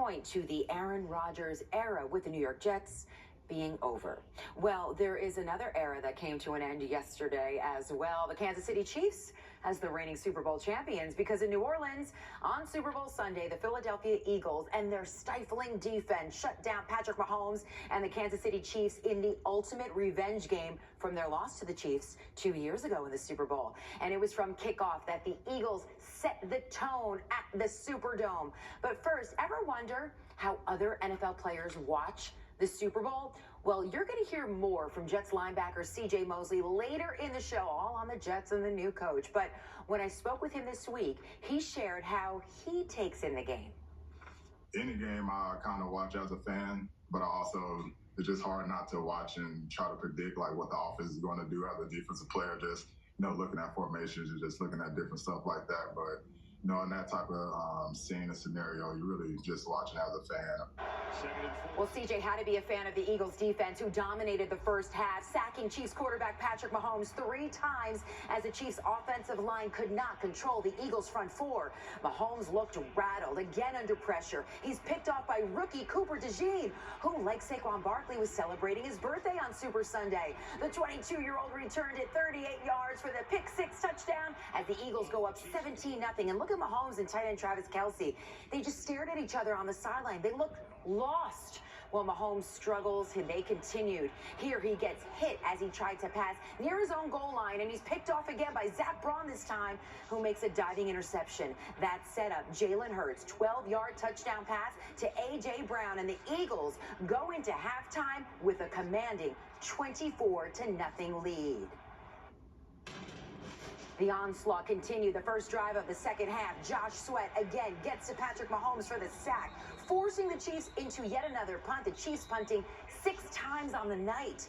point to the Aaron Rodgers era with the New York Jets being over. Well, there is another era that came to an end yesterday as well. The Kansas City Chiefs as the reigning Super Bowl champions, because in New Orleans on Super Bowl Sunday, the Philadelphia Eagles and their stifling defense shut down Patrick Mahomes and the Kansas City Chiefs in the ultimate revenge game from their loss to the Chiefs 2 years ago in the Super Bowl. And it was from kickoff that the Eagles set the tone at the Superdome. But first, ever wonder how other NFL players watch the Super Bowl? Well, you're going to hear more from Jets linebacker C.J. Mosley later in the show, all on the Jets and the new coach. But when I spoke with him this week, he shared how he takes in the game. Any game I kind of watch as a fan, but it's just hard not to watch and try to predict like what the offense is going to do as a defensive player. Just, looking at formations and just looking at different stuff like that. But, in that type of scene and scenario, you're really just watching as a fan. Well, CJ had to be a fan of the Eagles defense, who dominated the first half, sacking Chiefs quarterback Patrick Mahomes 3 times as the Chiefs offensive line could not control the Eagles front four. Mahomes looked rattled, again under pressure. He's picked off by rookie Cooper DeJean, who, like Saquon Barkley, was celebrating his birthday on Super Sunday. The 22-year-old returned it 38 yards for the pick-6 touchdown as the Eagles go up 17-0. And look at Mahomes and tight end Travis Kelce. They just stared at each other on the sideline. They looked lost. Well, Mahomes struggles, and they continued. Here he gets hit as he tried to pass near his own goal line, and he's picked off again by Zach Braun this time, who makes a diving interception. That set up Jalen Hurts' 12-yard touchdown pass to A.J. Brown, and the Eagles go into halftime with a commanding 24-0 lead. The onslaught continued. The first drive of the second half, Josh Sweat again gets to Patrick Mahomes for the sack, forcing the Chiefs into yet another punt. The Chiefs punting 6 times on the night.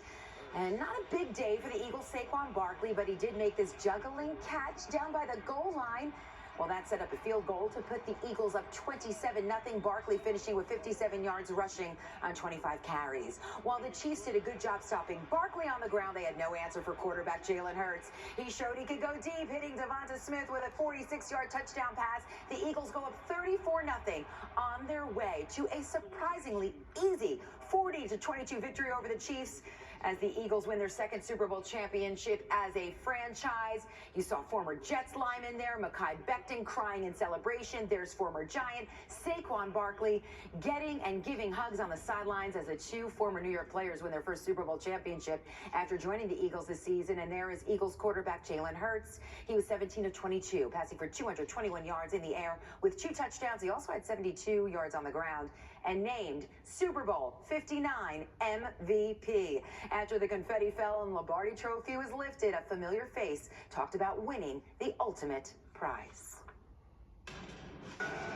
And not a big day for the Eagles' Saquon Barkley, but he did make this juggling catch down by the goal line. Well, that set up a field goal to put the Eagles up 27-0. Barkley finishing with 57 yards rushing on 25 carries. While the Chiefs did a good job stopping Barkley on the ground, they had no answer for quarterback Jalen Hurts. He showed he could go deep, hitting Devonta Smith with a 46-yard touchdown pass. The Eagles go up 34-0 on their way to a surprisingly easy 40-22 victory over the Chiefs, as the Eagles win their second Super Bowl championship as a franchise. You saw former Jets lineman there, Mekhi Becton, crying in celebration. There's former Giant Saquon Barkley getting and giving hugs on the sidelines as the 2 former New York players win their first Super Bowl championship after joining the Eagles this season. And there is Eagles quarterback Jalen Hurts. He was 17 of 22, passing for 221 yards in the air with 2 touchdowns. He also had 72 yards on the ground, and named Super Bowl 59 MVP. After the confetti fell and Lombardi Trophy was lifted, a familiar face talked about winning the ultimate prize.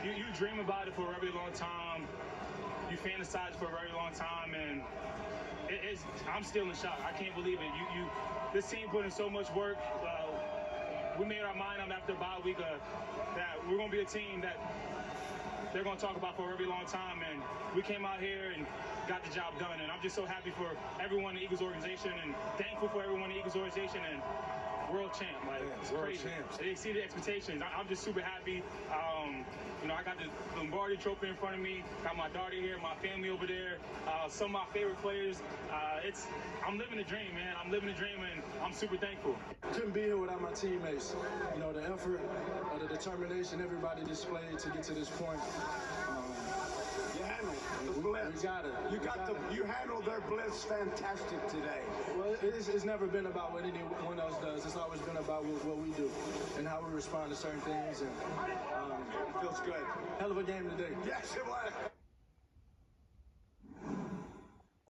You dream about it for a very long time. You fantasize for a very long time, and I'm still in shock. I can't believe it. This team put in so much work. We made our mind up after a bye week that we're going to be a team that they're going to talk about for a very long time, and we came out here and got the job done. And I'm just so happy for everyone in the Eagles organization, and thankful for everyone in the Eagles organization, and world champ. It's world crazy. Champs. They exceeded expectations. I'm just super happy. I got the Lombardi Trophy in front of me, got my daughter here, my family over there, some of my favorite players. I'm living the dream, man. I'm living the dream, and I'm super thankful. Couldn't be here without my teammates. The effort, the determination everybody displayed to get to this point. You handled the blitz. We got it. You handled their blitz fantastic today. Well, it's never been about what anyone else does. It's always been about what we do and how we respond to certain things. And Feels good. hell of a game today. Yes, it was.